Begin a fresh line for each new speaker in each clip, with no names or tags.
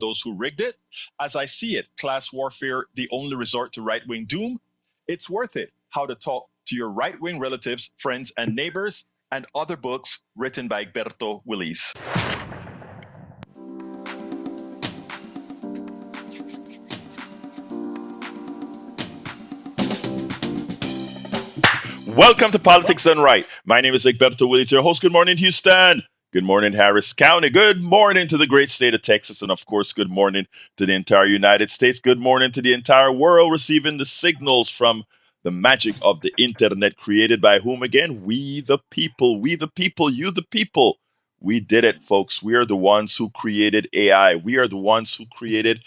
those who rigged it. As I see it, class warfare, the only resort to right-wing doom. It's worth it. How to talk to your right-wing relatives, friends, and neighbors, and other books written by Egberto Willis. Welcome to Politics Done Right. My name is Egberto Willis, your host. Good morning, Houston. Good morning, Harris County. Good morning to the great state of Texas. And of course, good morning to the entire United States. Good morning to the entire world receiving the signals from the magic of the internet created by whom again? We the people. We the people. You the people. We did it, folks. We are the ones who created AI. We are the ones who created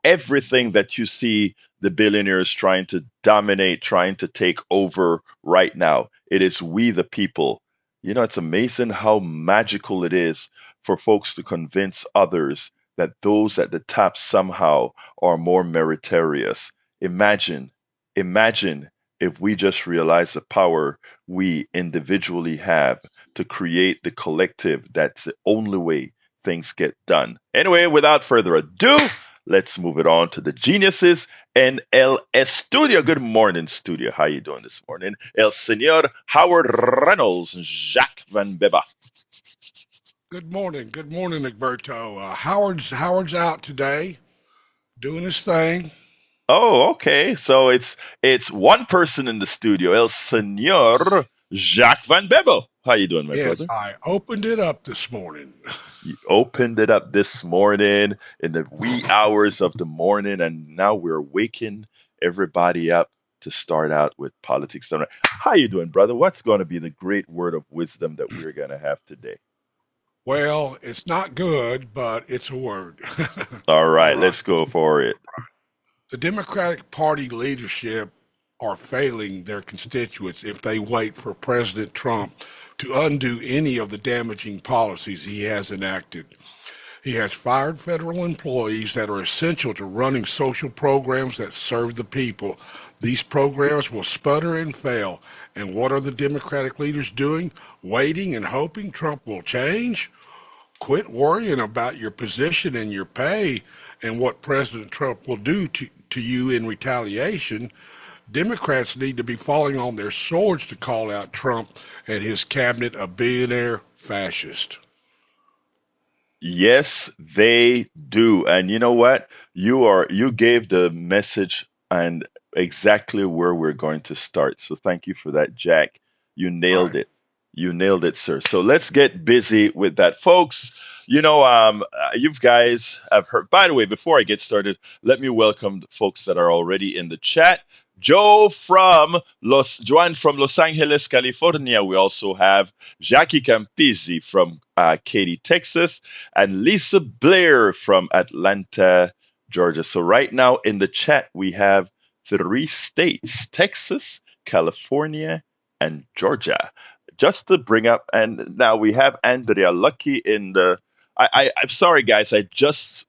everything that you see the billionaires trying to dominate, trying to take over right now. It is we the people. You know, it's amazing how magical it is for folks to convince others that those at the top somehow are more meritorious. Imagine, imagine if we just realize the power we individually have to create the collective. That's the only way things get done. Anyway, without further ado, let's move it on to the geniuses NLS Studio. Good morning, studio. How you doing this morning? El Señor Howard Reynolds and Jacques Van Beba.
Good morning, Egberto. Howard's out today, doing his thing.
Oh, okay. So it's one person in the studio, El Señor Jacques Van Beba. How you doing, my
Yes,
brother?
I opened it up this morning.
You opened it up this morning in the wee hours of the morning, and now we're waking everybody up to start out with politics. How you doing, brother? What's going to be the great word of wisdom that we're going to have today?
Well, it's not good, but it's a word.
All
All
right,
right.
let's go for it.
The Democratic Party leadership are failing their constituents if they wait for President Trump to undo any of the damaging policies he has enacted. He has fired federal employees that are essential to running social programs that serve the people. These programs will sputter and fail. And what are the Democratic leaders doing? Waiting and hoping Trump will change? Quit worrying about your position and your pay and what President Trump will do to you in retaliation. Democrats need to be falling on their swords to call out Trump and his cabinet a billionaire fascist.
Yes, they do. And you know what? You gave the message and exactly where we're going to start. So thank you for that, Jack. You nailed
Right.
it. You nailed it, sir. So let's get busy with that, folks. You guys have heard. By the way, before I get started, let me welcome the folks that are already in the chat. Joanne from Los Angeles, California. We also have Jackie Campisi from Katy, Texas, and Lisa Blair from Atlanta, Georgia. So right now in the chat we have three states: Texas, California, and Georgia. Just to bring up, and now we have Andrea Lucky in the. I'm sorry, guys. I just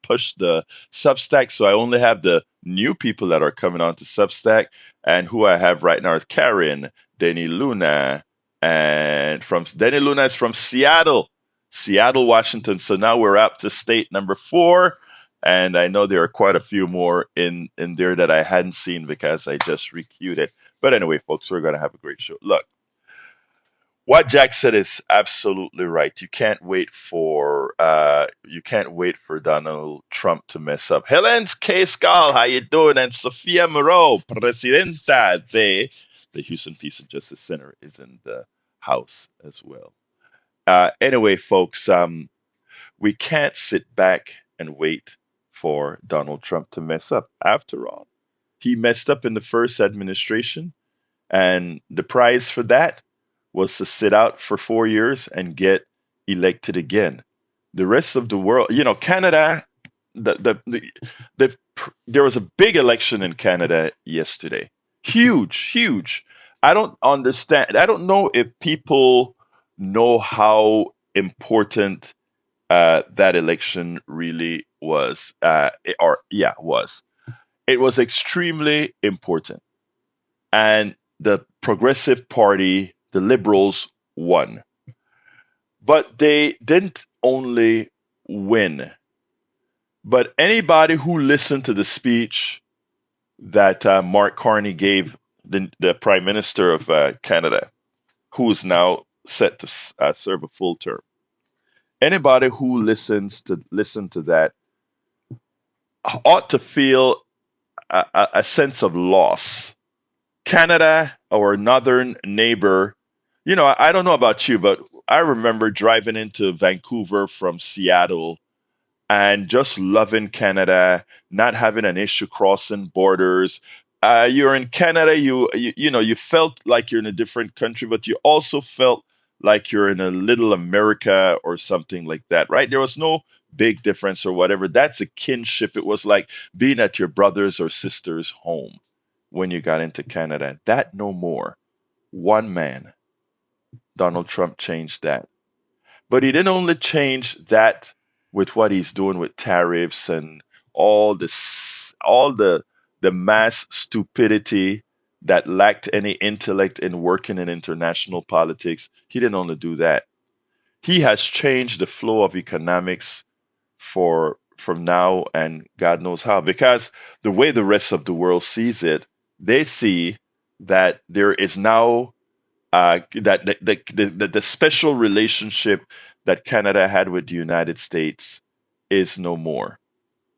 pushed the Substack, so I only have the new people that are coming on to Substack, and who I have right now is Karen, Denny Luna, and from Denny Luna is from Seattle, Washington. So now we're up to state number 4, and I know there are quite a few more in there that I hadn't seen because I just requeued it. But anyway, folks, we're gonna have a great show. Look, what Jack said is absolutely right. You can't wait for Donald Trump to mess up. Helen's K. Skull, how you doing? And Sofia Moreau, Presidenta de the Houston Peace and Justice Center, is in the house as well. Anyway, folks, we can't sit back and wait for Donald Trump to mess up. After all, he messed up in the first administration, and the prize for that was to sit out for 4 years and get elected again. The rest of the world, Canada, the there was a big election in Canada yesterday. Huge, huge. I don't understand. I don't know if people know how important that election really was. Was. It was extremely important, and the Progressive Party, the Liberals, won. But they didn't only win, But anybody who listened to the speech that Mark Carney gave, the Prime Minister of Canada, who is now set to serve a full term, anybody who listen to that ought to feel a sense of loss. Canada, our northern neighbor, I don't know about you, but I remember driving into Vancouver from Seattle and just loving Canada, not having an issue crossing borders. You're in Canada, you felt like you're in a different country, but you also felt like you're in a little America or something like that, right? There was no big difference or whatever. That's a kinship. It was like being at your brother's or sister's home when you got into Canada. That no more. One man, Donald Trump, changed that. But he didn't only change that with what he's doing with tariffs and all the mass stupidity that lacked any intellect in working in international politics. He didn't only do that. He has changed the flow of economics for from now and God knows how. Because the way the rest of the world sees it, they see that there is now that the special relationship that Canada had with the United States is no more.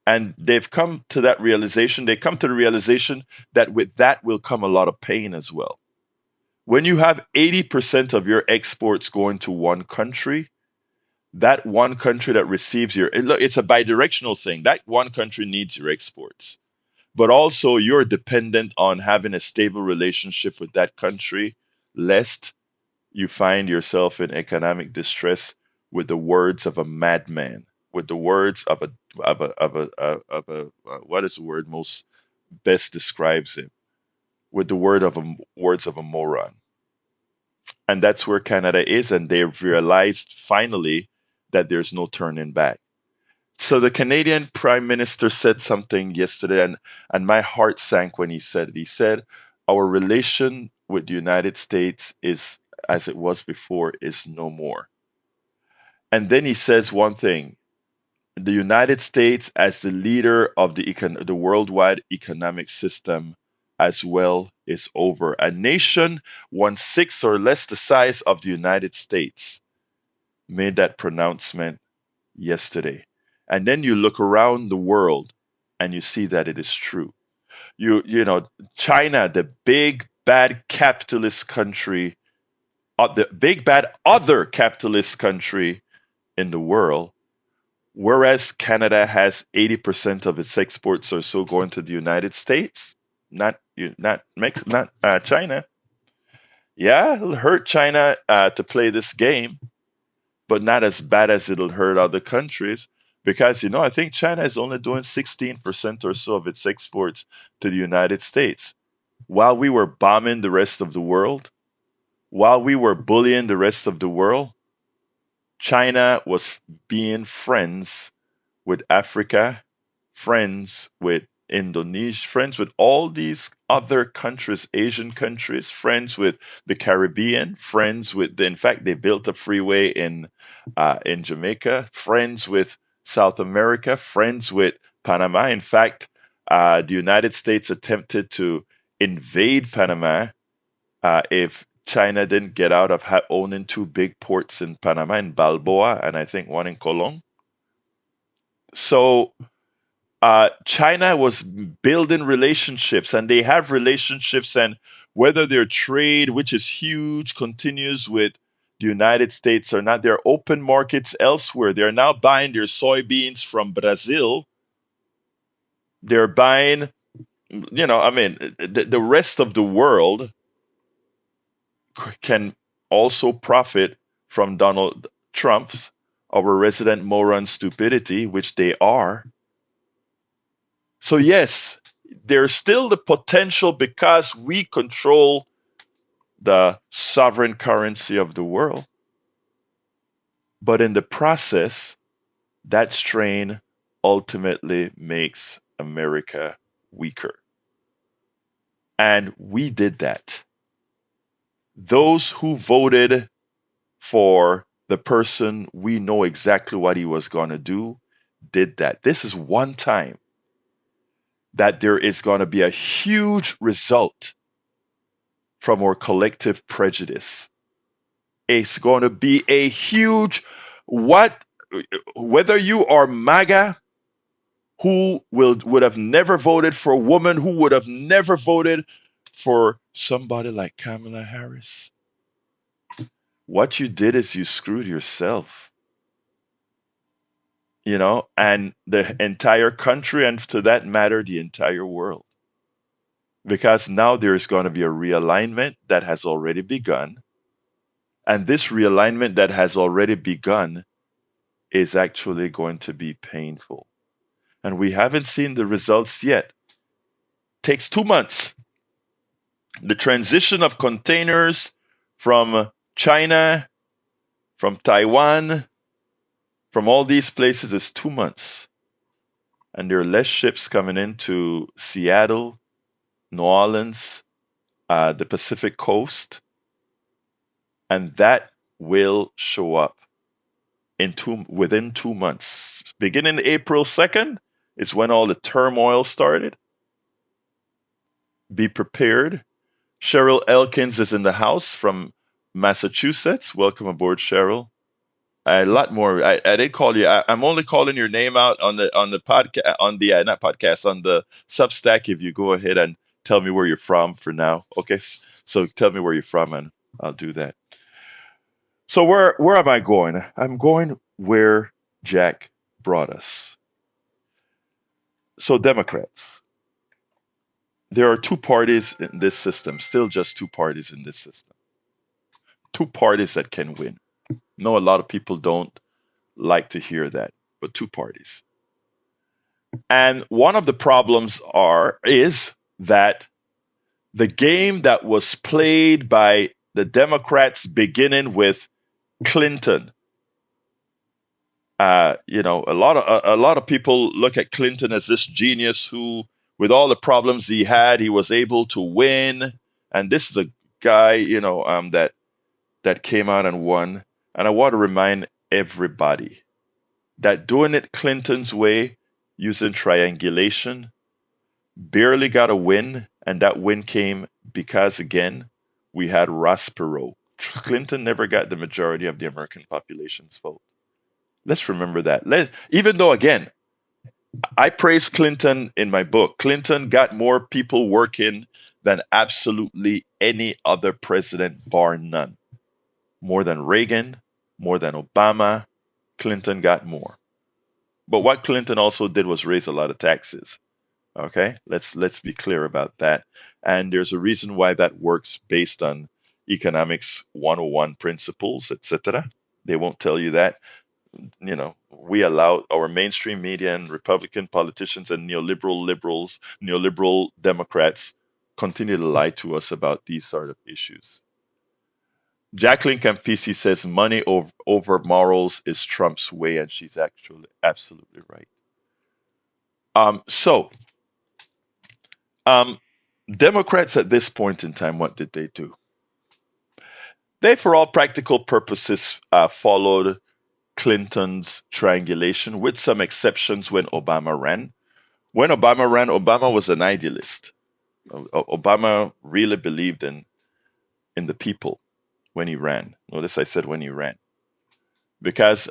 And they've come to that realization. They come to the realization that with that will come a lot of pain as well. When you have 80% of your exports going to one country, that one country that receives look, it's a bidirectional thing. That one country needs your exports, but also you're dependent on having a stable relationship with that country, lest you find yourself in economic distress, with the words of a madman, with the words of a what is the word most best describes him? With the words of a moron. And that's where Canada is, and they've realized finally that there's no turning back. So the Canadian Prime Minister said something yesterday, and my heart sank when he said it. He said, "Our relation with the United States is as it was before, is no more." And then he says one thing: the United States, as the leader of the worldwide economic system, as well, is over. A nation one sixth or less the size of the United States made that pronouncement yesterday. And then you look around the world and you see that it is true. China, the big bad capitalist country, the big bad other capitalist country in the world, whereas Canada has 80% of its exports or so going to the United States, not China. Yeah, it'll hurt China to play this game, but not as bad as it'll hurt other countries. Because, I think China is only doing 16% or so of its exports to the United States. While we were bombing the rest of the world, while we were bullying the rest of the world, China was being friends with Africa, friends with Indonesia, friends with all these other countries, Asian countries, friends with the Caribbean, friends with in fact they built a freeway in Jamaica, friends with South America, friends with Panama. In fact, the United States attempted to invade Panama if China didn't get out of owning two big ports in Panama, in Balboa, and I think one in Colón. So China was building relationships, and they have relationships, and whether their trade, which is huge, continues with the United States or not, they're open markets elsewhere. They're now buying their soybeans from Brazil. They're buying, I mean, the rest of the world can also profit from Donald Trump's, our resident moron stupidity, which they are. So, yes, there's still the potential because we control the sovereign currency of the world. But in the process, that strain ultimately makes America weaker. And we did that. Those who voted for the person we know exactly what he was going to do did that. This is one time that there is going to be a huge result from our collective prejudice. It's going to be a huge what whether you are MAGA, who would have never voted for a woman, who would have never voted for somebody like Kamala Harris. What you did is you screwed yourself, and the entire country, and to that matter, the entire world. Because now there's going to be a realignment that has already begun. And this realignment that has already begun is actually going to be painful. And we haven't seen the results yet. Takes 2 months. The transition of containers from China, from Taiwan, from all these places is 2 months. And there are less ships coming into Seattle, New Orleans, the Pacific coast, and that will show up within 2 months. Beginning April 2nd is when all the turmoil started. Be prepared. Cheryl Elkins is in the house from Massachusetts. Welcome aboard, Cheryl. A lot more. I didn't call you. I'm only calling your name out on the podcast, on the not podcast, on the Substack. If you go ahead and tell me where you're from for now, okay? So tell me where you're from, and I'll do that. So where am I going? I'm going where Jack brought us. So Democrats. There are two parties in this system. Still, just two parties in this system. Two parties that can win. No, a lot of people don't like to hear that, but two parties. And one of the problems is that the game that was played by the Democrats, beginning with Clinton. A lot of people look at Clinton as this genius who, with all the problems he had, he was able to win. And this is a guy, that came out and won. And I want to remind everybody that doing it Clinton's way, using triangulation, barely got a win, and that win came because, again, we had Ross Perot. Clinton never got the majority of the American population's vote. Let's remember that. Even though, again, I praise Clinton in my book. Clinton got more people working than absolutely any other president, bar none. More than Reagan, more than Obama. Clinton got more. But what Clinton also did was raise a lot of taxes. Okay, let's be clear about that. And there's a reason why that works based on economics 101 principles, etc. They won't tell you that. We allow our mainstream media and Republican politicians and neoliberal Democrats continue to lie to us about these sort of issues. Jacqueline Campisi says money over morals is Trump's way, and she's actually absolutely right. So Democrats at this point in time, what did they do? They, for all practical purposes, followed Clinton's triangulation, with some exceptions when Obama ran. When Obama ran, Obama was an idealist. Obama really believed in the people when he ran. Notice I said when he ran. Because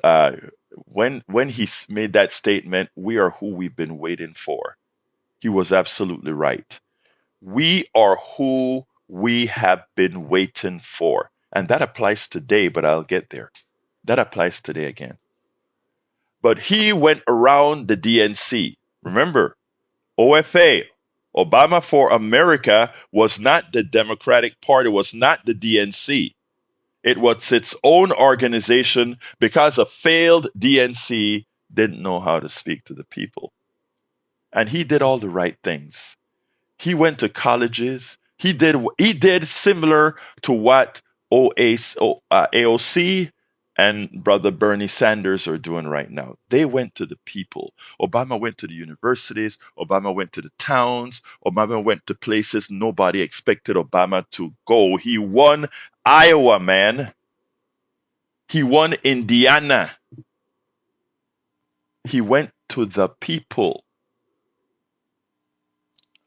when he made that statement, we are who we've been waiting for, he was absolutely right. We are who we have been waiting for. And that applies today, but I'll get there. That applies today again. But he went around the DNC. Remember, OFA, Obama for America, was not the Democratic Party, was not the DNC. It was its own organization because a failed DNC didn't know how to speak to the people. And he did all the right things. He went to colleges. He did similar to what AOC and brother Bernie Sanders are doing right now. They went to the people. Obama went to the universities. Obama went to the towns. Obama went to places nobody expected Obama to go. He won Iowa, man. He won Indiana. He went to the people.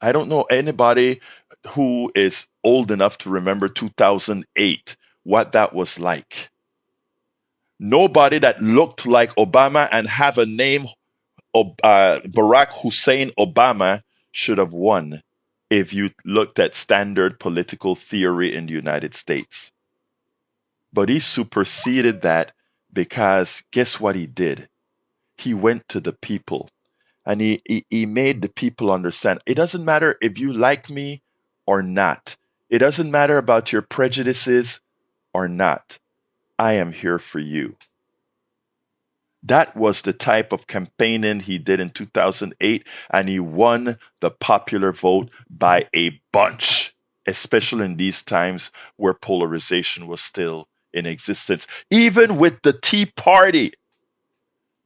I don't know anybody who is old enough to remember 2008, what that was like. Nobody that looked like Obama and have a name, Barack Hussein Obama, should have won if you looked at standard political theory in the United States. But he superseded that because guess what he did? He went to the people and he made the people understand it doesn't matter if you like me or not, it doesn't matter about your prejudices or not. I am here for you. That was the type of campaigning he did in 2008, and he won the popular vote by a bunch, especially in these times where polarization was still in existence. Even with the Tea Party,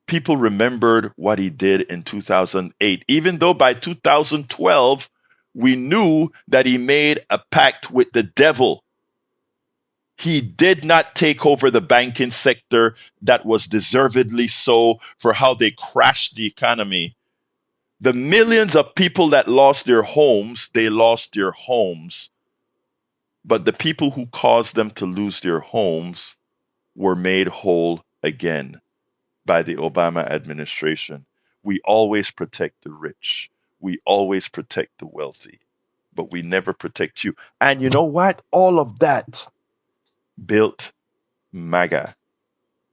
people remembered what he did in 2008, even though by 2012, we knew that he made a pact with the devil. He did not take over the banking sector that was deservedly so for how they crashed the economy. The millions of people that lost their homes, they lost their homes. But the people who caused them to lose their homes were made whole again by the Obama administration. We always protect the rich. We always protect the wealthy, but we never protect you. And you know what? All of that built MAGA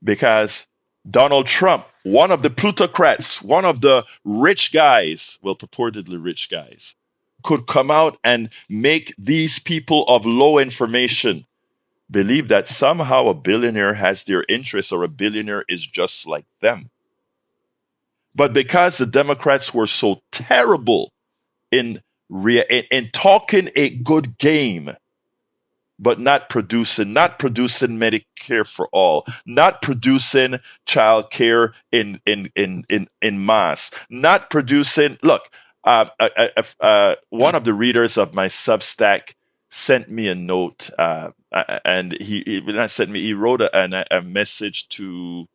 because Donald Trump, one of the plutocrats, one of the rich guys, well, purportedly rich guys, could come out and make these people of low information believe that somehow a billionaire has their interests or a billionaire is just like them. But because the Democrats were so terrible in in talking a good game, but not producing Medicare for all, not producing child care in mass, not producing. Look, one of the readers of my Substack sent me a note, and he not sent me. He wrote a message to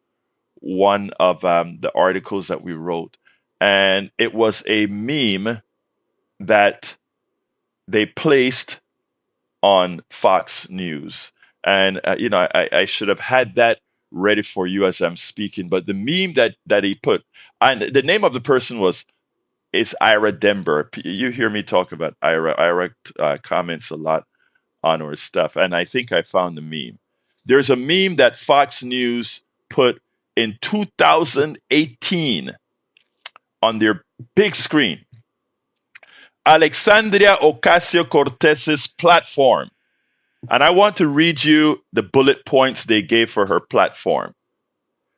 one of the articles that we wrote, and it was a meme that they placed on Fox News. And I should have had that ready for you as I'm speaking. But the meme that he put, and the name of the person is Ira Denber. You hear me talk about Ira. Ira comments a lot on our stuff, and I think I found the meme. There's a meme that Fox News put in 2018 on their big screen. Alexandria Ocasio-Cortez's platform. And I want to read you the bullet points they gave for her platform.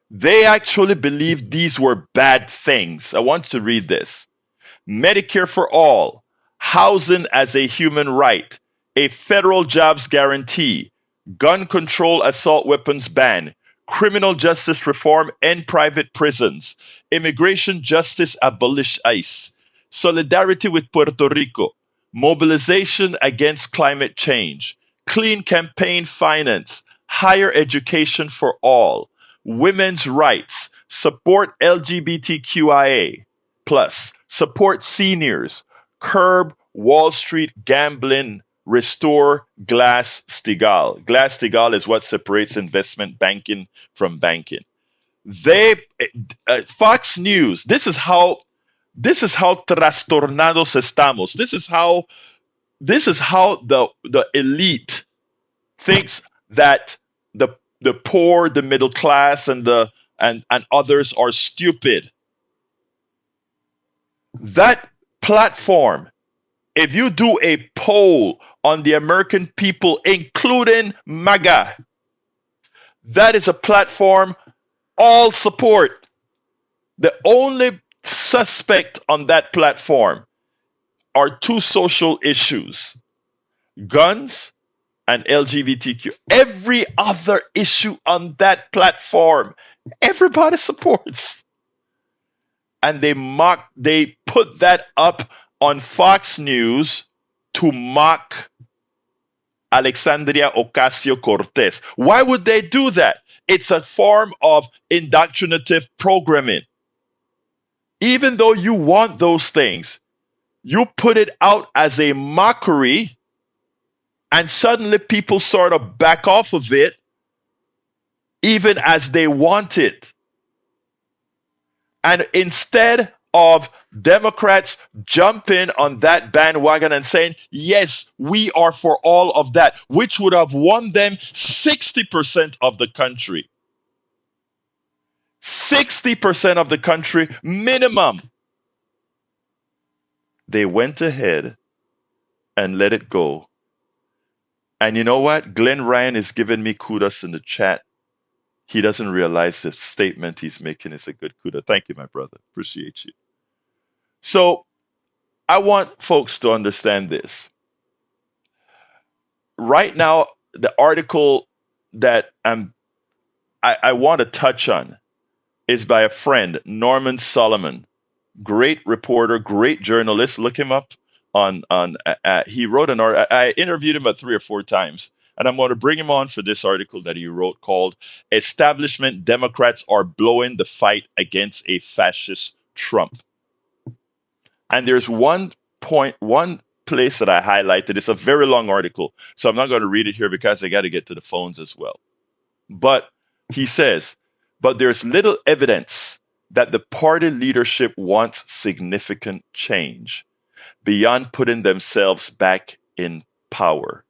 They actually believed these were bad things. I want to read this. Medicare for all, housing as a human right, a federal jobs guarantee, gun control assault weapons ban, criminal justice reform, end private prisons, immigration justice abolish ICE, solidarity with Puerto Rico, mobilization against climate change, clean campaign finance, higher education for all, women's rights, support LGBTQIA, plus support seniors, curb Wall Street gambling, restore Glass-Steagall. Glass-Steagall is what separates investment banking from banking. They Fox News. This is how trastornados estamos. This is how the elite thinks that the poor, the middle class, and others are stupid. That platform, if you do a poll on the American people, including MAGA, that is a platform all support. The only suspect on that platform are two social issues: guns and LGBTQ. Every other issue on that platform, everybody supports. And they put that up on Fox News to mock Alexandria Ocasio Cortez. Why would they do that? It's a form of indoctrinative programming. Even though you want those things, you put it out as a mockery, and suddenly people sort of back off of it, even as they want it. And instead of Democrats jumping on that bandwagon and saying, yes, we are for all of that, which would have won them 60% of the country. 60% of the country minimum. They went ahead and let it go. And you know what? Glenn Ryan is giving me kudos in the chat. He doesn't realize the statement he's making is a good kudos. Thank you, my brother. Appreciate you. So I want folks to understand this. Right now, the article that I want to touch on is by a friend, Norman Solomon. Great reporter, great journalist. Look him up on. He wrote an article. I interviewed him about 3 or 4 times, and I'm going to bring him on for this article that he wrote called "Establishment Democrats Are Blowing the Fight Against a Fascist Trump." And there's one place that I highlighted. It's a very long article, so I'm not going to read it here because I got to get to the phones as well. But he says, but there's little evidence that the party leadership wants significant change beyond putting themselves back in power.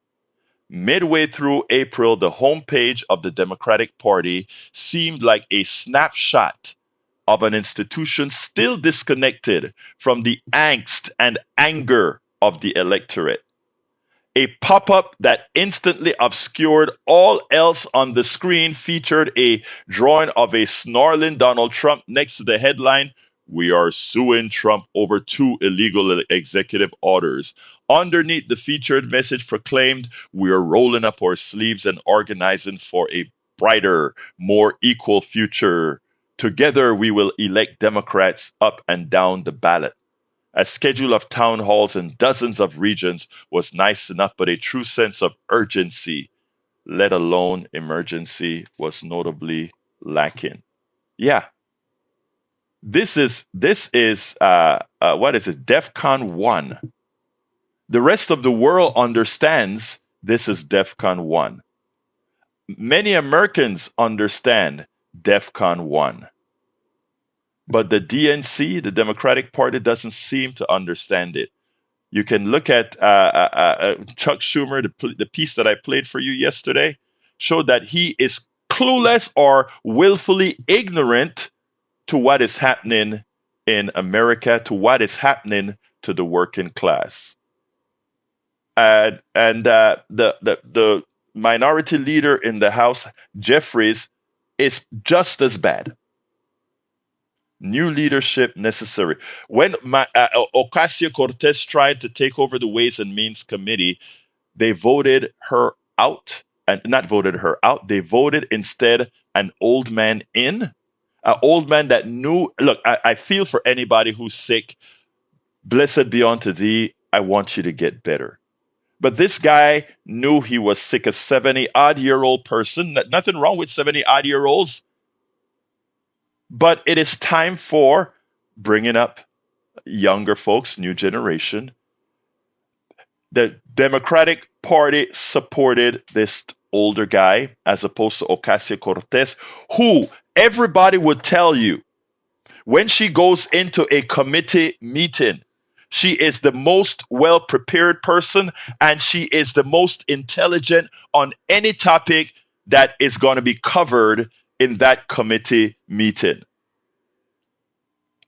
Midway through April, the homepage of the Democratic Party seemed like a snapshot of an institution still disconnected from the angst and anger of the electorate. A pop up that instantly obscured all else on the screen featured a drawing of a snarling Donald Trump next to the headline, "We are suing Trump over 2 illegal executive orders." Underneath, the featured message proclaimed, "We are rolling up our sleeves and organizing for a brighter, more equal future. Together, we will elect Democrats up and down the ballot." A schedule of town halls in dozens of regions was nice enough, but a true sense of urgency, let alone emergency, was notably lacking. Yeah, this is what is it? DEFCON 1. The rest of the world understands this is DEFCON 1. Many Americans understand DEFCON 1. But the DNC, the Democratic Party, doesn't seem to understand it. You can look at Chuck Schumer, the piece that I played for you yesterday, showed that he is clueless or willfully ignorant to what is happening in America, to what is happening to the working class. The minority leader in the House, Jeffries, is just as bad. New leadership necessary. When Ocasio-Cortez tried to take over the Ways and Means Committee, they voted her out, and not voted her out. They voted instead an old man in, an old man that knew. Look, I feel for anybody who's sick. Blessed be unto thee. I want you to get better. But this guy knew he was sick. A 70-odd-year-old person. Nothing wrong with 70-odd-year-olds. But it is time for bringing up younger folks, new generation. The Democratic Party supported this older guy as opposed to Ocasio-Cortez, who everybody would tell you when she goes into a committee meeting, she is the most well prepared person and she is the most intelligent on any topic that is going to be covered in that committee meeting.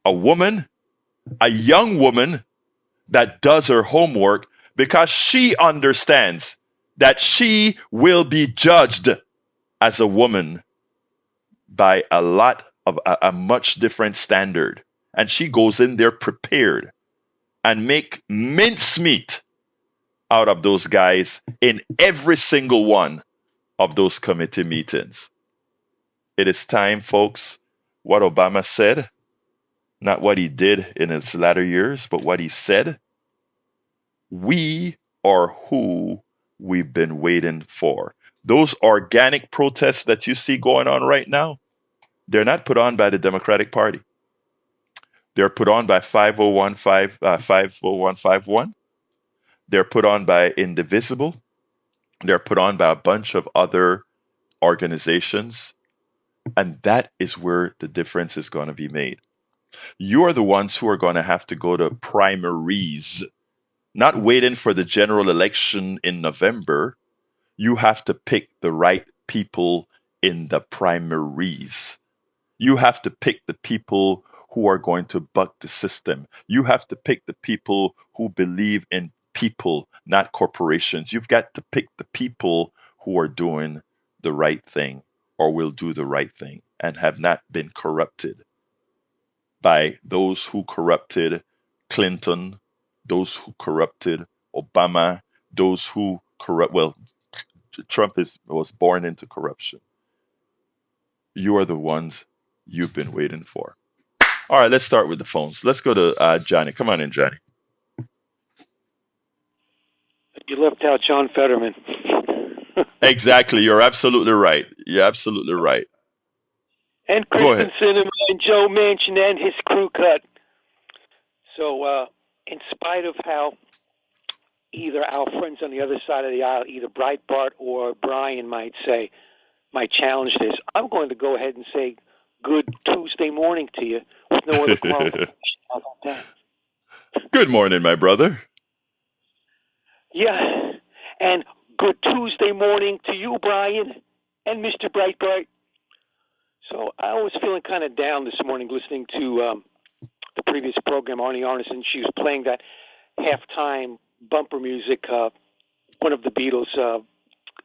A woman, a young woman that does her homework because she understands that she will be judged as a woman by a lot of a much different standard. And she goes in there prepared and make mincemeat out of those guys in every single one of those committee meetings. It is time, folks, what Obama said, not what he did in his latter years, but what he said. We are who we've been waiting for. Those organic protests that you see going on right now, they're not put on by the Democratic Party. They're put on by 50151. They're put on by Indivisible. They're put on by a bunch of other organizations. And that is where the difference is going to be made. You are the ones who are going to have to go to primaries, not waiting for the general election in November. You have to pick the right people in the primaries. You have to pick the people who are going to buck the system. You have to pick the people who believe in people, not corporations. You've got to pick the people who are doing the right thing or will do the right thing and have not been corrupted by those who corrupted Clinton, those who corrupted Obama, those who corrupt. Well, Trump was born into corruption. You are the ones you've been waiting for. All right, let's start with the phones. Let's go to Johnny. Come on in, Johnny.
You left out John Fetterman.
Exactly. You're absolutely right. You're absolutely right.
And
Go ahead.
Kristen Sinema and Joe Manchin and his crew cut. So, in spite of how either our friends on the other side of the aisle, either Breitbart or Brian might challenge this, I'm going to go ahead and say good Tuesday morning to you with no other qualification. How about that?
Good morning, my brother.
Yeah. And good Tuesday morning to you, Brian, and Mr. Breitbart. So I was feeling kind of down this morning listening to the previous program, Arnie Arneson. She was playing that halftime bumper music, one of the Beatles,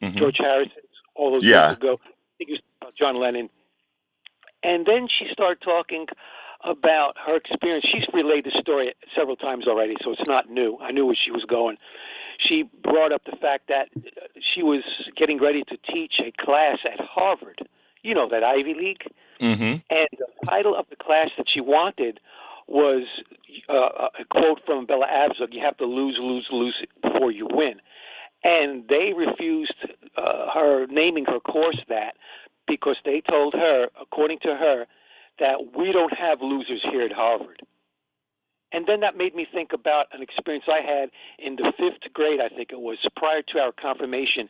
Hmm.
George Harrison, all those years
Yeah.
ago. I think it was John Lennon. And then she started talking about her experience. She's relayed the story several times already, so it's not new. I knew where she was going. She brought up the fact that she was getting ready to teach a class at Harvard, that Ivy League.
Hmm.
And the title of the class that she wanted was a quote from Bella Abzug: "You have to lose, lose, lose before you win." And they refused her naming her course that because they told her, according to her, that we don't have losers here at Harvard. And then that made me think about an experience I had in the fifth grade, I think it was, prior to our confirmation,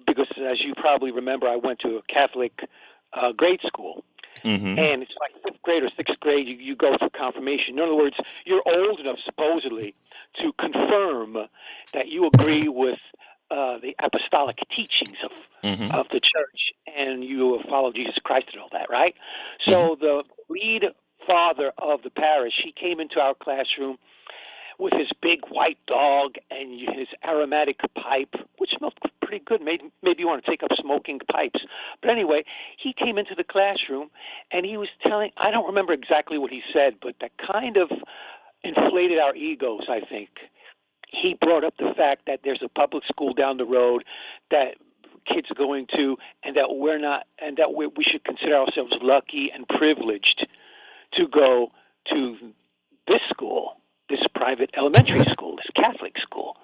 because as you probably remember, I went to a Catholic grade school.
Hmm.
And it's like fifth grade or sixth grade, you go through confirmation. In other words, you're old enough, supposedly, to confirm that you agree with the apostolic teachings
Hmm.
of the church and you follow Jesus Christ and all that, right?
Hmm.
So the lead father of the parish, he came into our classroom with his big white dog and his aromatic pipe, which smelled pretty good. Maybe you want to take up smoking pipes. But anyway, he came into the classroom and he was telling, I don't remember exactly what he said, but that kind of inflated our egos, I think. He brought up the fact that there's a public school down the road that kids are going to, and that we're not, and that we should consider ourselves lucky and privileged to go to this school, this private elementary school, this Catholic school.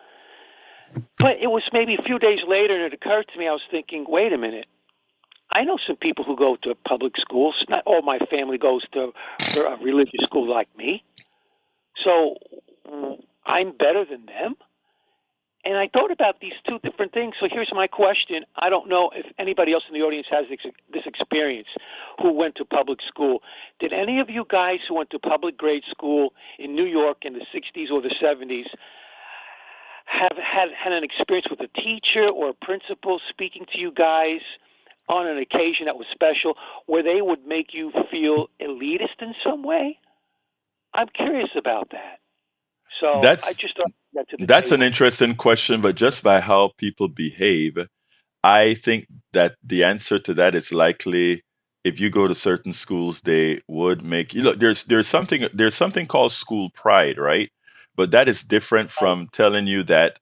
But it was maybe a few days later, and it occurred to me, I was thinking, wait a minute. I know some people who go to public schools. Not all my family goes to a religious school like me. So I'm better than them. And I thought about these two different things. So here's my question. I don't know if anybody else in the audience has this experience who went to public school. Did any of you guys who went to public grade school in New York in the 60s or the 70s have had an experience with a teacher or a principal speaking to you guys on an occasion that was special where they would make you feel elitist in some way? I'm curious about that. So I
That's
just thought that to the
that's an
table.
interesting question, but just by how people behave, I think that the answer to that is likely if you go to certain schools, they would make you look. There's something called school pride, right? But that is different
Right.
from telling you that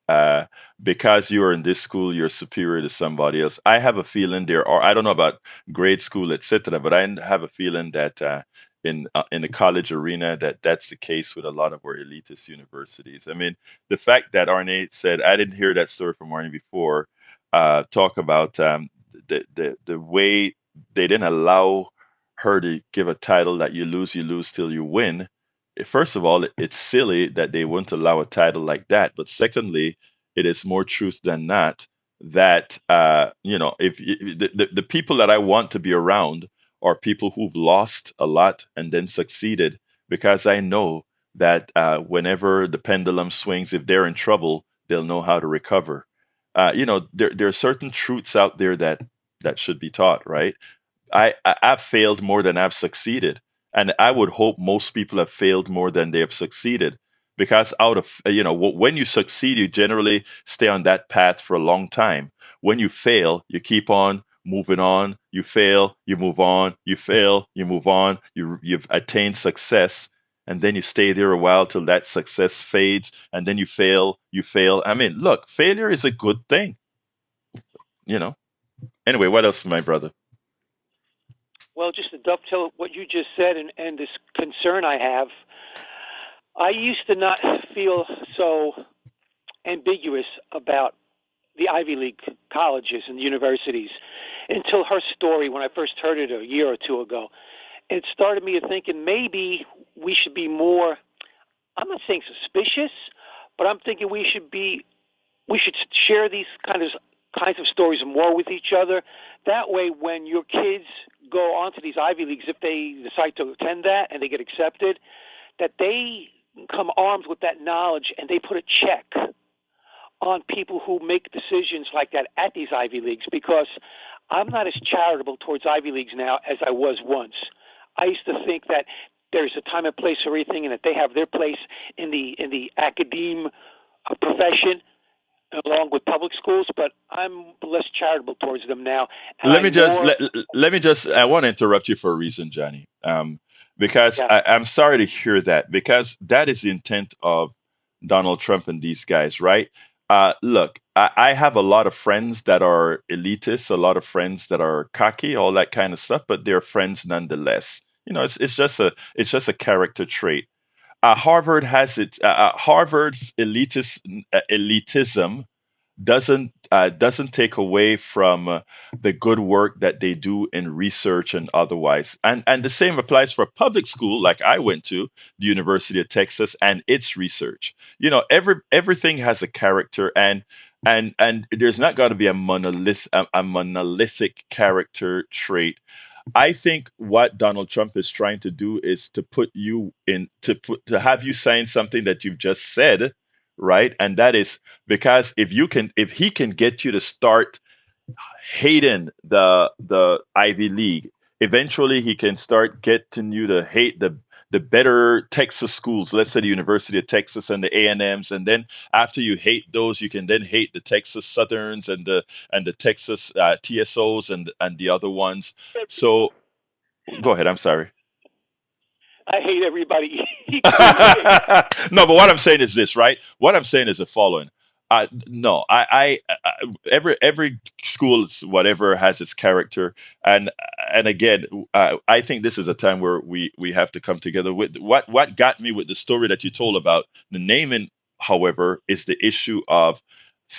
because you're in this school, you're superior to somebody else. I have a feeling there are. I don't know about grade school, etc., but I have a feeling that in the college arena that that's the case with a lot of our elitist universities. I mean, the fact that Arne said I didn't hear that story from Arne before talk about the way they didn't allow her to give a title that you lose till you win. first of all, it's silly that they wouldn't allow a title like that. But secondly, it is more truth than not that if the people that I want to be around are people who've lost a lot and then succeeded, because I know that whenever the pendulum swings, if they're in trouble, they'll know how to recover. There are certain truths out there that should be taught, right? I've failed more than I've succeeded, and I would hope most people have failed more than they have succeeded. Because out of when you succeed, you generally stay on that path for a long time. When you fail, you keep on moving on. You fail, you move on. You fail, you move on. You've attained success, and then you stay there a while till that success fades, and then you fail. You fail. I mean, look, failure is a good thing, you know. Anyway, what else, my brother?
Well, just to dovetail what you just said and this concern I have, I used to not feel so ambiguous about the Ivy League colleges and universities until her story when I first heard it a year or two ago. It started me thinking maybe we should be more, I'm not saying suspicious, but I'm thinking we should share these kinds of stories more with each other. That way, when your kids go onto these Ivy Leagues, if they decide to attend that and they get accepted, that they come armed with that knowledge and they put a check on people who make decisions like that at these Ivy Leagues, because I'm not as charitable towards Ivy Leagues now as I was once. I used to think that there's a time and place for everything, and that they have their place in the academe profession along with public schools, but I'm less charitable towards them now, and
let me
I'm
just
more,
let me just I want to interrupt you for a reason, Johnny. Because
yeah,
I'm sorry to hear that, because that is the intent of Donald Trump and these guys, right? Look, I have a lot of friends that are elitists, a lot of friends that are cocky, all that kind of stuff, but they're friends nonetheless. It's just a character trait. Harvard's elitism doesn't take away from the good work that they do in research and otherwise. And the same applies for a public school like I went to, the University of Texas, and its research. Everything has a character, and there's not going to be a monolithic character trait. I think what Donald Trump is trying to do is to put you in to have you sign something that you've just said, right? And that is because if he can get you to start hating the Ivy League, eventually he can start getting you to hate the better Texas schools, let's say the University of Texas and the A&Ms, and then after you hate those, you can then hate the Texas Southerns and the Texas TSOs and the other ones. So go ahead. I'm sorry.
I hate everybody equally.
No, but what I'm saying is this, right? What I'm saying is the following. No, every school, whatever, has its character, and and again, I think this is a time where we have to come together. With what got me with the story that you told about the naming, however, is the issue of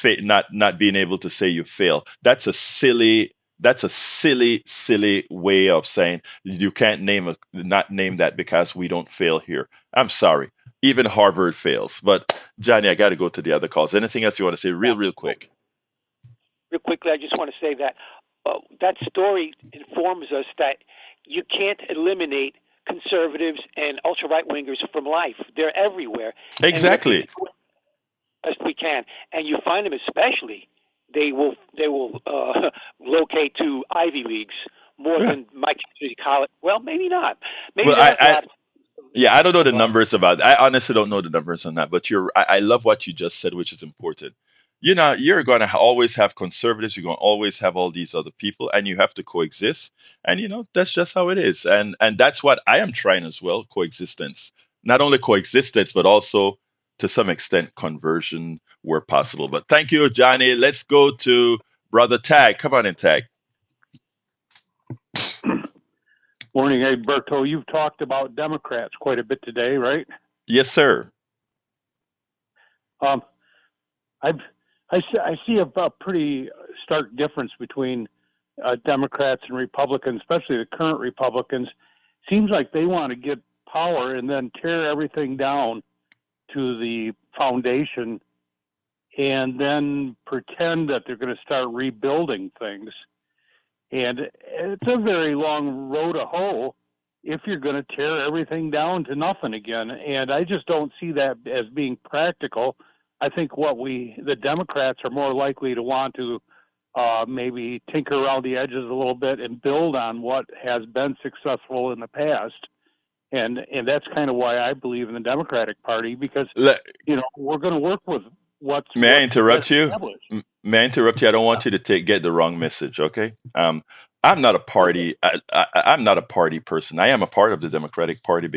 not being able to say you fail. That's a silly way of saying you can't not name that because we don't fail here. I'm sorry. Even Harvard fails. But Johnny, I got to go to the other calls. Anything else you want to say
Yeah.
real quick?
Real quickly, I just want to say that that story informs us that you can't eliminate conservatives and ultra right wingers from life. They're everywhere, and we have to
Exactly.
do it best we can. And you find them, especially they will locate to Ivy Leagues more
Yeah.
than my community college. Well, maybe not. Maybe
Well,
there is a lot.
yeah, I don't know the
But
numbers about. I honestly don't know the numbers on that, but I love what you just said, which is important. You're going to always have conservatives. You're going to always have all these other people, and you have to coexist. And that's just how it is. And that's what I am trying as well: coexistence. Not only coexistence, but also to some extent conversion where possible. But thank you, Johnny. Let's go to Brother Tag. Come on in, Tag.
Morning, Berto. You've talked about Democrats quite a bit today, right?
Yes, sir.
Um, I've, I see a pretty stark difference between Democrats and Republicans, especially the current Republicans. Seems like they want to get power and then tear everything down to the foundation and then pretend that they're going to start rebuilding things. And it's a very long road to hoe if you're going to tear everything down to nothing again. And I just don't see that as being practical. I think the Democrats are more likely to want to maybe tinker around the edges a little bit and build on what has been successful in the past. And that's kind of why I believe in the Democratic Party, because, we're going to work with
May I interrupt you?
established.
May I interrupt you? I don't want you to get the wrong message, okay? I'm not a party. I'm not a party person. I am a part of the Democratic Party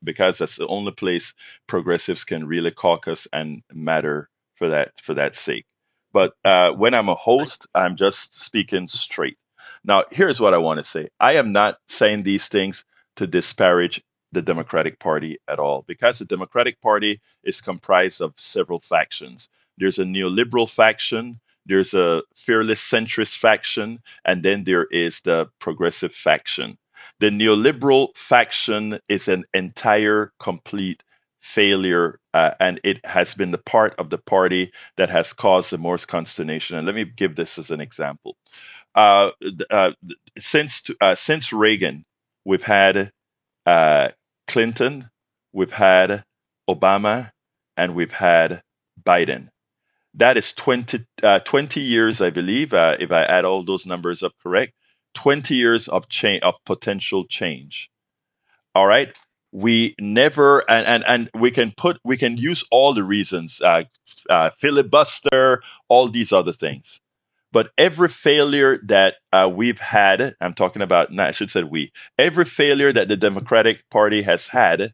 because that's the only place progressives can really caucus and matter for that sake. But when I'm a host, I'm just speaking straight. Now, here's what I want to say. I am not saying these things to disparage the Democratic Party at all, because the Democratic Party is comprised of several factions. There's a neoliberal faction, there's a fearless centrist faction, and then there is the progressive faction. The neoliberal faction is an entire, complete failure, and it has been the part of the party that has caused the most consternation. And let me give this as an example. Uh, since Reagan, we've had uh, Clinton, we've had Obama, and we've had Biden. That is 20 years, I believe, if I add all those numbers up correct, 20 years of change, of potential change. All right. We never, and we can use all the reasons, filibuster, all these other things. But every failure that we've had, I'm talking about, not, I should say we, every failure that the Democratic Party has had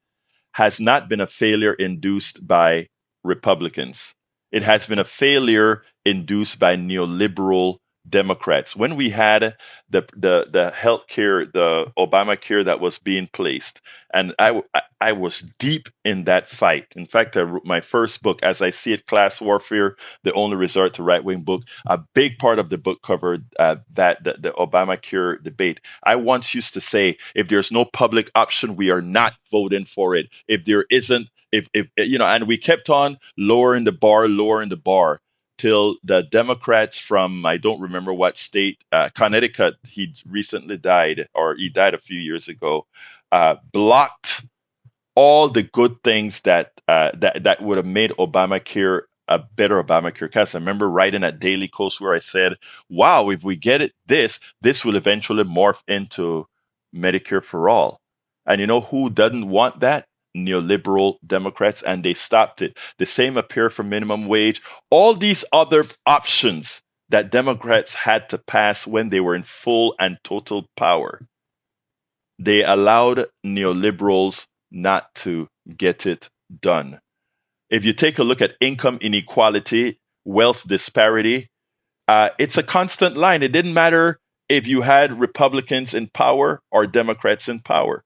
has not been a failure induced by Republicans. It has been a failure induced by neoliberal Democrats. When we had the health care, the Obamacare that was being placed, and I was deep in that fight. In fact, I wrote my first book, As I See It, Class Warfare, The Only Resort to Right Wing Book. A big part of the book covered the Obamacare debate. I once used to say, if there's no public option, we are not voting for it. If there isn't, if and we kept on lowering the bar till the Democrats from, I don't remember what state, Connecticut, he recently died, or he died a few years ago, blocked all the good things that would have made Obamacare a better Obamacare. Because I remember writing at Daily Kos where I said, "Wow, if we get this will eventually morph into Medicare for all." And you know who doesn't want that? Neoliberal Democrats, and they stopped it. The same appear for minimum wage. All these other options that Democrats had to pass when they were in full and total power, they allowed neoliberals not to get it done. If you take a look at income inequality, wealth disparity, it's a constant line. It didn't matter if you had Republicans in power or Democrats in power.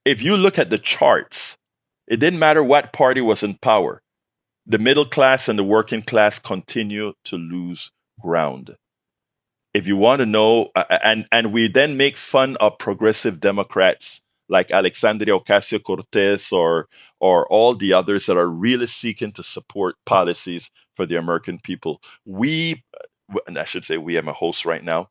If you look at the charts, it didn't matter what party was in power. The middle class and the working class continue to lose ground. If you want to know, and we then make fun of progressive Democrats like Alexandria Ocasio Cortez or all the others that are really seeking to support policies for the American people. And I should say we, am a host right now.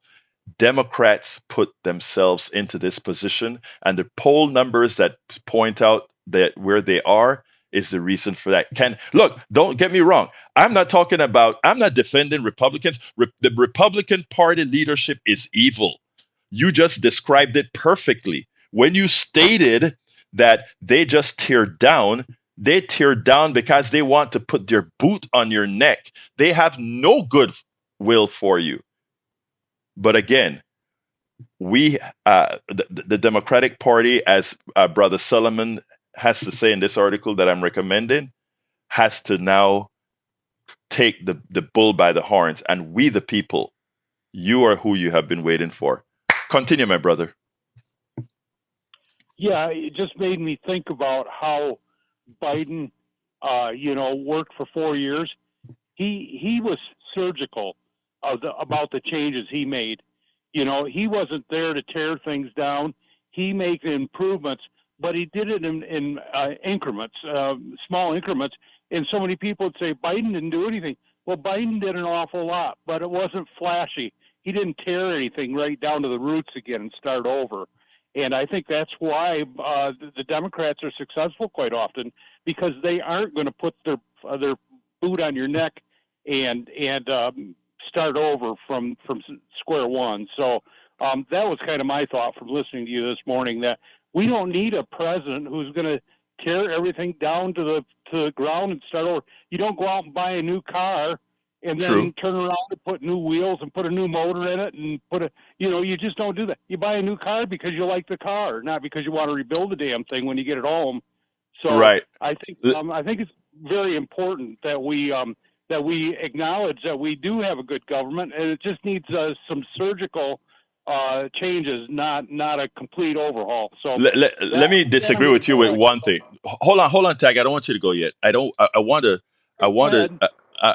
Democrats put themselves into this position, and the poll numbers that point out that where they are is the reason for that. Look, don't get me wrong. I'm not defending Republicans. The Republican Party leadership is evil. You just described it perfectly. When you stated that they tear down because they want to put their boot on your neck. They have no good will for you. But again, the Democratic Party, as Brother Solomon has to say in this article that I'm recommending, has to now take the bull by the horns. And we, the people, you are who you have been waiting for. Continue, my brother.
Yeah, it just made me think about how Biden, worked for 4 years. He was surgical about the changes he made. He wasn't there to tear things down. He made improvements but he did it in increments, small increments. And so many people would say Biden didn't do anything. Well, Biden did an awful lot, but it wasn't flashy. He didn't tear anything right down to the roots again and start over. And I think that's why the Democrats are successful quite often, because they aren't going to put their boot on your neck and start over from square one. So that was kind of my thought from listening to you this morning, that we don't need a president who's going to tear everything down to the ground and start over. You don't go out and buy a new car and then
True.
turn around and put new wheels and put a new motor in it and you just don't do that. You buy a new car because you like the car, not because you want to rebuild the damn thing when you get it home. So
Right.
I think it's very important that we acknowledge that we do have a good government, and it just needs some surgical changes, not a complete overhaul. So
Let me disagree with you with one thing. Hold on, Tag. I don't want you to go yet. I don't. I want to. I
Go
want to.
ahead.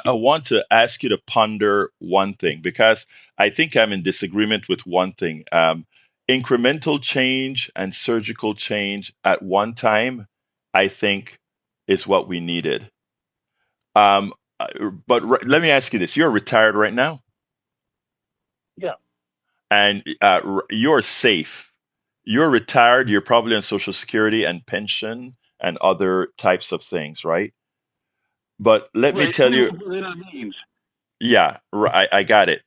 I want to ask you to ponder one thing, because I think I'm in disagreement with one thing. Incremental change and surgical change at one time, I think, is what we needed. Let me ask you this: you're retired right now,
Yeah.
and you're safe. You're retired. You're probably on Social Security and pension and other types of things, right? But let me
Right.
tell
Who
you,
knows what that means?
yeah, I got it.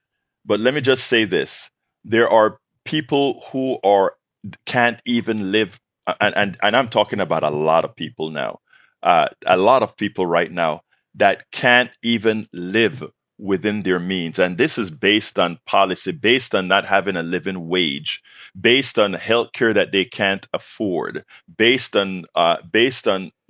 But let me just say this: there are people who are can't even live, and I'm talking about a lot of people now, a lot of people right now that can't even live within their means, and this is based on policy, based on not having a living wage, based on healthcare that they can't afford, based on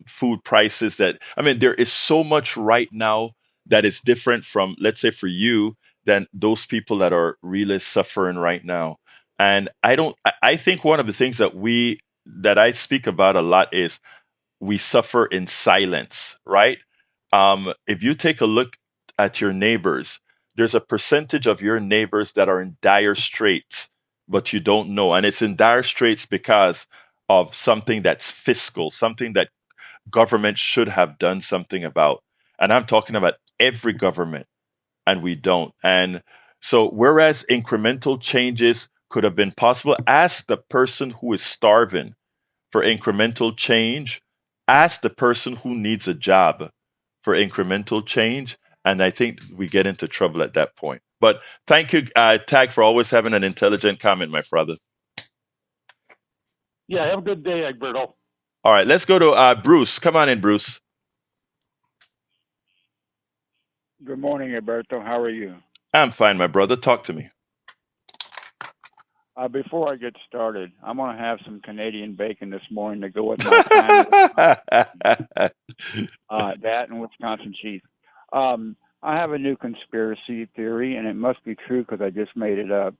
food prices that, I mean, there is so much right now that is different from, let's say, for you, than those people that are really suffering right now. And I don't, I think one of the things that I speak about a lot is we suffer in silence, right? If you take a look at your neighbors, there's a percentage of your neighbors that are in dire straits, but you don't know. And it's in dire straits because of something that's fiscal, something that government should have done something about. And I'm talking about every government, and we don't. And so, whereas incremental changes could have been possible, ask the person who is starving for incremental change, ask the person who needs a job for incremental change. And I think we get into trouble at that point. But thank you, Tag, for always having an intelligent comment, my brother.
Yeah. Have a good day, Egberto.
All right, let's go to Bruce. Come on in, Bruce.
Good morning, Alberto. How are you?
I'm fine, my brother. Talk to me.
Before I get started, I'm going to have some Canadian bacon this morning to go with my fine that and Wisconsin cheese. I have a new conspiracy theory, and it must be true because I just made it up.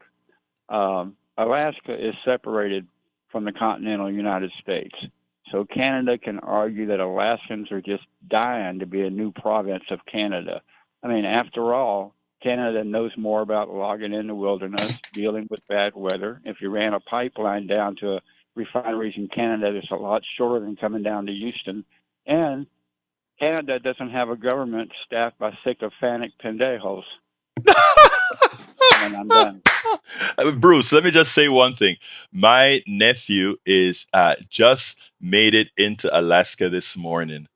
Alaska is separated from the continental United States. So Canada can argue that Alaskans are just dying to be a new province of Canada. I mean, after all, Canada knows more about logging in the wilderness, dealing with bad weather. If you ran a pipeline down to refineries in Canada, it's a lot shorter than coming down to Houston. And Canada doesn't have a government staffed by sycophantic pendejos. And I'm done.
Bruce, let me just say one thing. My nephew is just made it into Alaska this morning.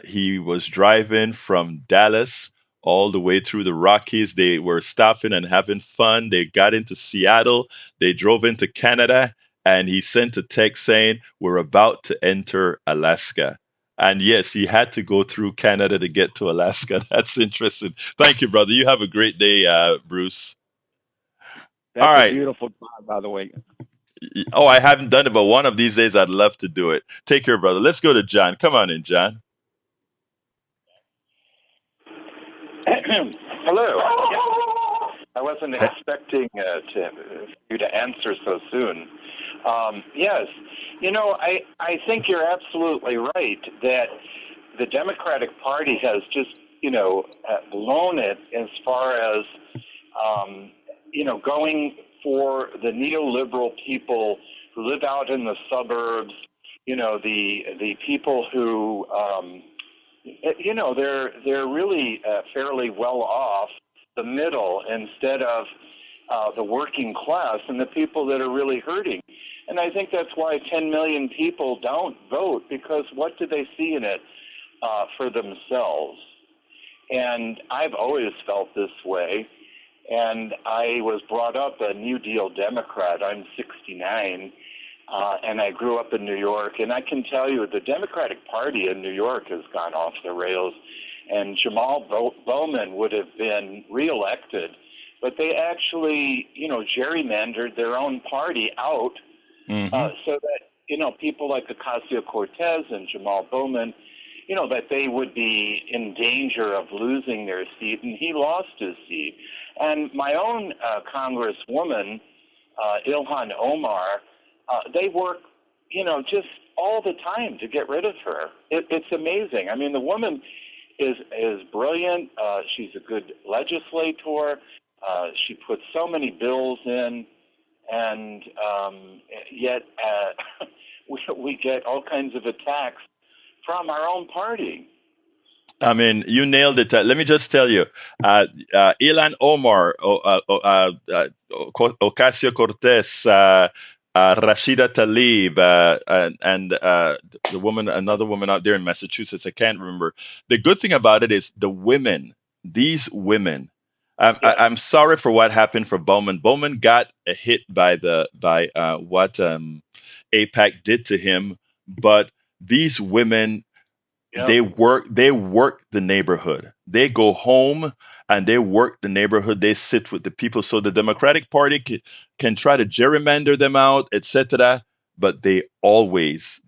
He was driving from Dallas all the way through the Rockies. They were stopping and having fun. They got into Seattle. They drove into Canada, and he sent a text saying, "We're about to enter Alaska." And yes, he had to go through Canada to get to Alaska. That's interesting. Thank you, brother. You have a great day, Bruce. All
That's a
right.
beautiful drive, by the way.
Oh, I haven't done it, but one of these days I'd love to do it. Take care, brother. Let's go to John. Come on in, John.
Hello. I wasn't expecting you to answer so soon. Yes, I think you're absolutely right that the Democratic Party has just, blown it as far as, going for the neoliberal people who live out in the suburbs the people who they're really fairly well off, the middle, instead of the working class and the people that are really hurting. And I think that's why 10 million people don't vote, because what do they see in it for themselves? And I've always felt this way. And I was brought up a New Deal Democrat. I'm 69, and I grew up in New York. And I can tell you the Democratic Party in New York has gone off the rails. And Jamal Bowman would have been reelected, but they actually, gerrymandered their own party out so that, people like Ocasio-Cortez and Jamal Bowman, that they would be in danger of losing their seat, and he lost his seat. And my own Congresswoman, Ilhan Omar, they work, just all the time to get rid of her. It's amazing. I mean, the woman is brilliant. She's a good legislator. She puts so many bills in, and yet we get all kinds of attacks from our own party.
I mean, you nailed it. Let me just tell you, Ilan Omar, Ocasio Cortez, Rashida Tlaib, and the woman, another woman out there in Massachusetts, I can't remember. The good thing about it is the women, these women. I'm sorry for what happened for Bowman. Bowman got a hit by what APAC did to him, but these women, they work the neighborhood. They go home and they work the neighborhood. They sit with the people. So the Democratic Party can try to gerrymander them out, etc. But they always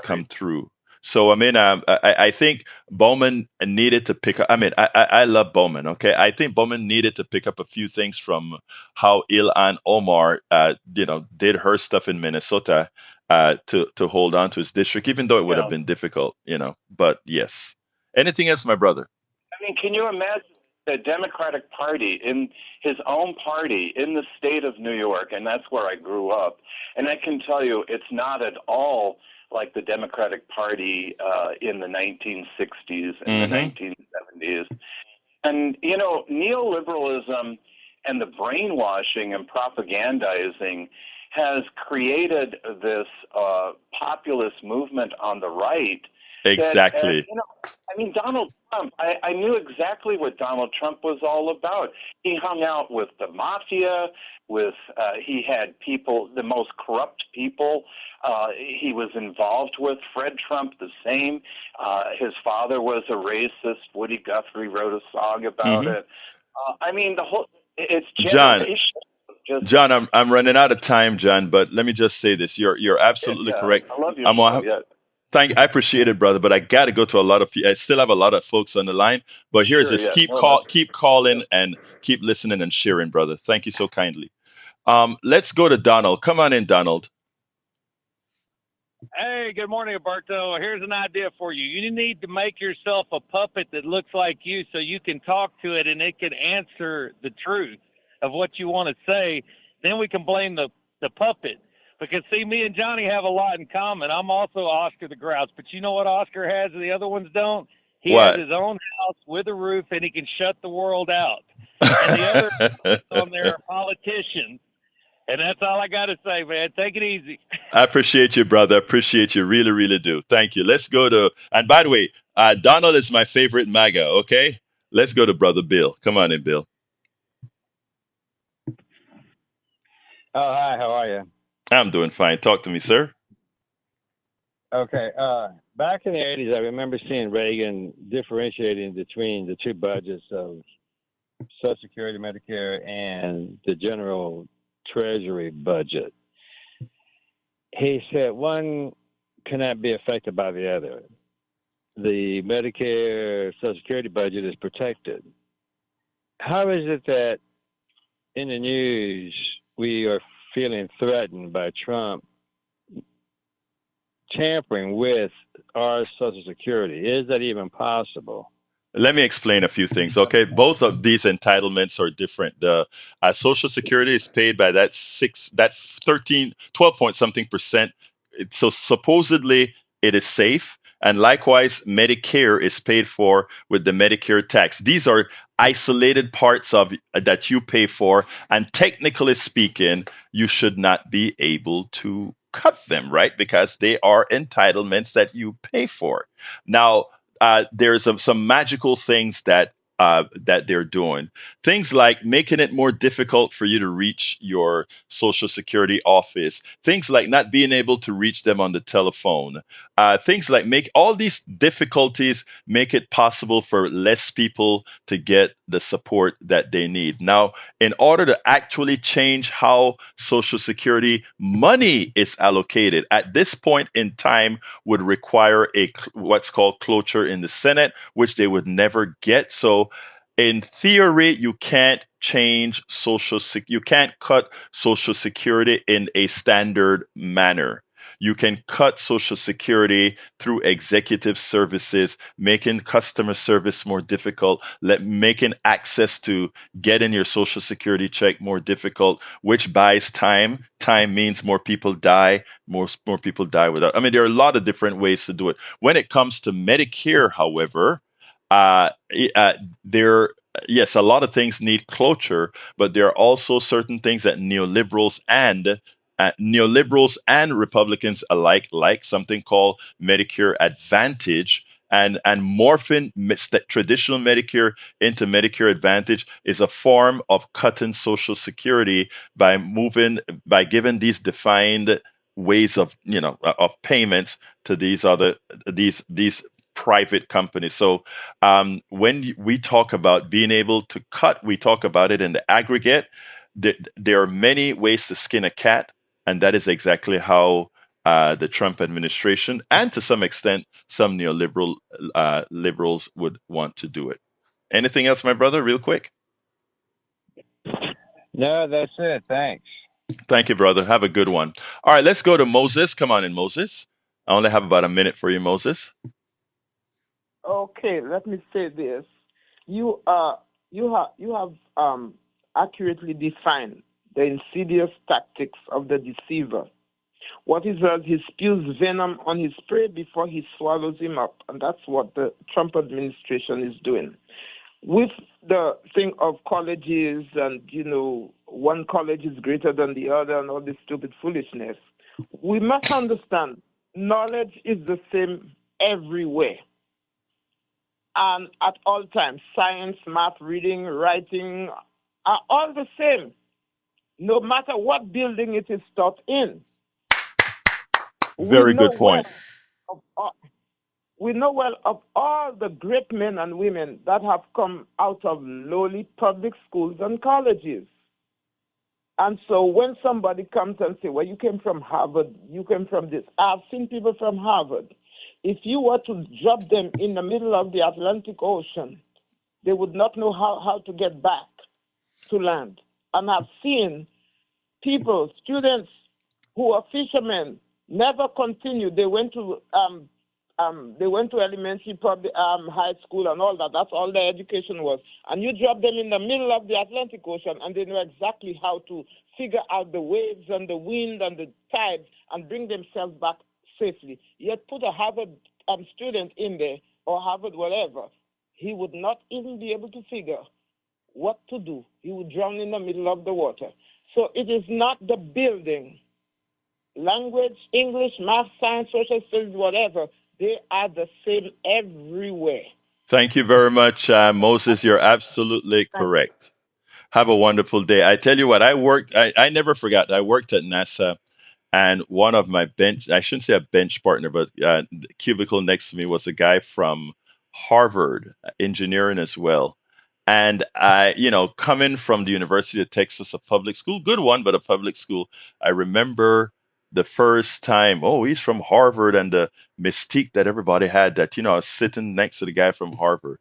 come through. So I mean, I think Bowman needed to pick up. I mean, I love Bowman. Okay, I think Bowman needed to pick up a few things from how Ilhan Omar, did her stuff in Minnesota, to hold on to his district, even though it would have been difficult. But yes. Anything else, my brother?
I mean, can you imagine the Democratic Party in his own party in the state of New York? And that's where I grew up. And I can tell you, it's not at all like the Democratic Party in the 1960s and the 1970s. And, neoliberalism and the brainwashing and propagandizing has created this populist movement on the right.
Exactly.
Donald Trump, I knew exactly what Donald Trump was all about. He hung out with the mafia, he had people, the most corrupt people he was involved with. Fred Trump, the same. His father was a racist. Woody Guthrie wrote a song about it. It's generational.
John, I'm running out of time, John, but let me just say this. You're absolutely correct.
I love your show.
I appreciate it, brother, but I got to go to a lot of people. I still have a lot of folks on the line, but here's this. Keep calling and keep listening and sharing, brother. Thank you so kindly. Let's go to Donald. Come on in, Donald.
Hey, good morning, Alberto. Here's an idea for you. You need to make yourself a puppet that looks like you so you can talk to it and it can answer the truth of what you want to say. Then we can blame the puppet. Because, see, me and Johnny have a lot in common. I'm also Oscar the Grouch. But you know what Oscar has and the other ones don't? He has his own house with a roof, and he can shut the world out. And the other on there are politicians. And that's all I got to say, man. Take it easy.
I appreciate you, brother. I appreciate you. Really, really do. Thank you. Let's go to, and by the way, Donald is my favorite MAGA, okay? Let's go to Brother Bill. Come on in, Bill.
Oh, hi. How are you?
I'm doing fine. Talk to me, sir.
Okay. Back in the 80s, I remember seeing Reagan differentiating between the two budgets of Social Security, Medicare, and the general Treasury budget. He said one cannot be affected by the other. The Medicare Social Security budget is protected. How is it that in the news we are feeling threatened by Trump tampering with our Social Security? Is that even possible?
Let me explain a few things, okay? Both of these entitlements are different. The Social Security is paid by that 12 point something percent so supposedly it is safe. And likewise, Medicare is paid for with the Medicare tax. These are isolated parts of that you pay for, and technically speaking, you should not be able to cut them, right? Because they are entitlements that you pay for. Now, there's some magical things that they're doing. Things like making it more difficult for you to reach your Social Security office. Things like not being able to reach them on the telephone. Things like make all these difficulties make it possible for less people to get the support that they need. Now, in order to actually change how Social Security money is allocated at this point in time would require what's called cloture in the Senate, which they would never get. So in theory, you can't change you can't cut Social Security in a standard manner. You can cut Social Security through executive services, making customer service more difficult, making access to getting your Social Security check more difficult, which buys time. Time means more people die, more people die without. I mean, there are a lot of different ways to do it. When it comes to Medicare, however, uh, there, yes, a lot of things need closure, but there are also certain things that neoliberals and Republicans alike like, something called Medicare Advantage. And morphing traditional Medicare into Medicare Advantage is a form of cutting Social Security by giving these defined ways of payments to these private companies. So when we talk about being able to cut, we talk about it in the aggregate. There are many ways to skin a cat, and that is exactly how the Trump administration, and to some extent, some neoliberal liberals would want to do it. Anything else, my brother, real quick?
No, that's it. Thanks.
Thank you, brother. Have a good one. All right, let's go to Moses. Come on in, Moses. I only have about a minute for you, Moses.
Okay, let me say this. You have accurately defined the insidious tactics of the deceiver. What is that? He spews venom on his prey before he swallows him up, and that's what the Trump administration is doing. With the thing of colleges and one college is greater than the other and all this stupid foolishness, we must understand knowledge is the same everywhere and at all times. Science, math, reading, writing are all the same, no matter what building it is taught in.
Very good point.
Of all, we know well of all the great men and women that have come out of lowly public schools and colleges. And so when somebody comes and say, well, you came from Harvard, you came from this. I've seen people from Harvard. If you were to drop them in the middle of the Atlantic Ocean, they would not know how to get back to land. And I've seen people, students who are fishermen, never continued. They went to elementary, high school, and all that. That's all their education was. And you drop them in the middle of the Atlantic Ocean, and they know exactly how to figure out the waves and the wind and the tides and bring themselves back safely. Yet put a Harvard student in there, or Harvard whatever, he would not even be able to figure what to do. He would drown in the middle of the water. So it is not the building. Language, English, math, science, social studies, whatever, they are the same everywhere.
Thank you very much, Moses. You're absolutely correct. Have a wonderful day. I tell you what, I never forgot, I worked at NASA, and one of my I shouldn't say a bench partner, but the cubicle next to me was a guy from Harvard, engineering as well. And coming from the University of Texas, a public school, good one, but a public school, I remember the first time, oh, he's from Harvard, and the mystique that everybody had that, I was sitting next to the guy from Harvard.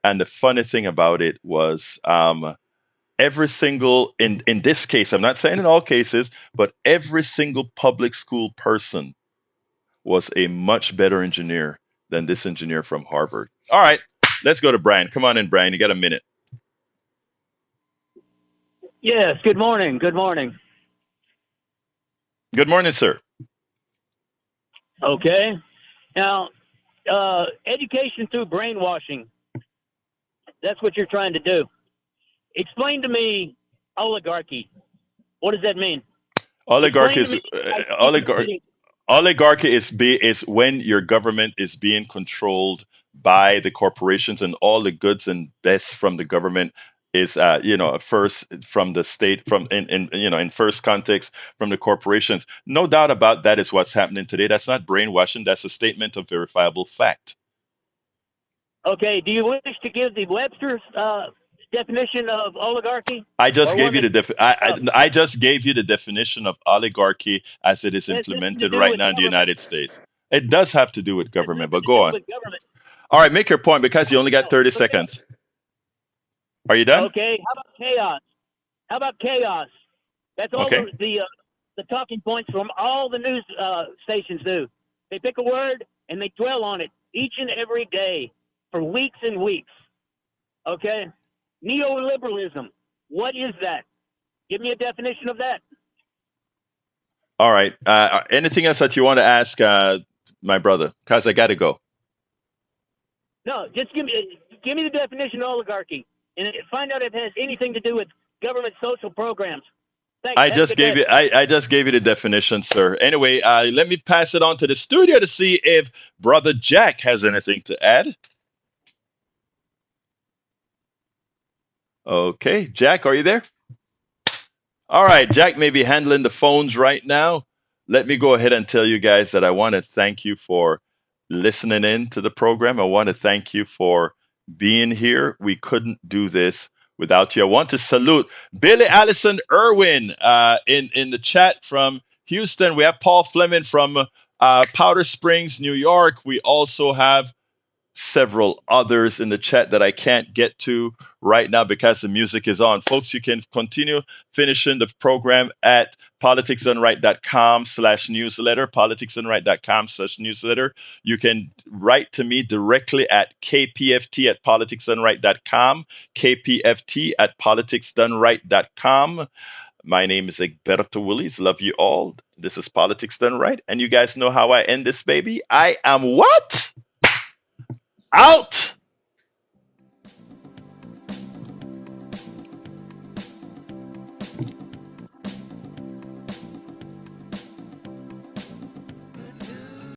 And the funny thing about it was, every single in this case, I'm not saying in all cases, but every single public school person was a much better engineer than this engineer from Harvard. All right, let's go to Brian. Come on in, Brian. You got a minute.
Yes, good morning. Good morning.
Good morning, sir.
Okay. Now, education through brainwashing. That's what you're trying to do. Explain to me oligarchy. What does that mean?
Oligarchy
Explain to
is
me. I see you getting.
oligarchy is when your government is being controlled by the corporations, and all the goods and best from the government is first from the state, from in first context from the corporations. No doubt about that is what's happening today. That's not brainwashing. That's a statement of verifiable fact.
Okay. Do you wish to give the Webster's definition of oligarchy,
I just
or
gave
one
you
that?
I just gave you the definition of oligarchy as it is
Has nothing to
implemented
do
right
with
now in the
government.
United States. It does have to do with
Has
government,
nothing
but
to
go
do
on.
with government.
All right, make your point because you only got
No,
30
look at.
seconds. Are you done?
Okay. How about chaos? How about chaos? That's all
Okay.
the talking points from all the news stations do. They pick a word and they dwell on it each and every day for weeks and weeks. Okay? Neoliberalism. What is that? Give me a definition of that.
All right. Anything else that you want to ask my brother? Because I got to go.
No, just give me the definition of oligarchy and find out if it has anything to do with government social programs. Thanks.
I
Have a
just
good
gave
day.
you I just gave you the definition, sir. Anyway, let me pass it on to the studio to see if brother Jack has anything to add. Okay, Jack, are you there? All right, Jack may be handling the phones right now. Let me go ahead and tell you guys that I want to thank you for listening in to the program. I want to thank you for being here. We couldn't do this without you. I want to salute Billy Allison Irwin in the chat from Houston. We have Paul Fleming from Powder Springs, New York. We also have several others in the chat that I can't get to right now because the music is on. Folks, you can continue finishing the program at politicsdoneright.com/newsletter, politicsdoneright.com/newsletter. You can write to me directly at kpft@politicsdoneright.com, kpft@politicsdoneright.com. My name is Egberto Willies. Love you all. This is Politics Done Right. And you guys know how I end this, baby. I am what? Out!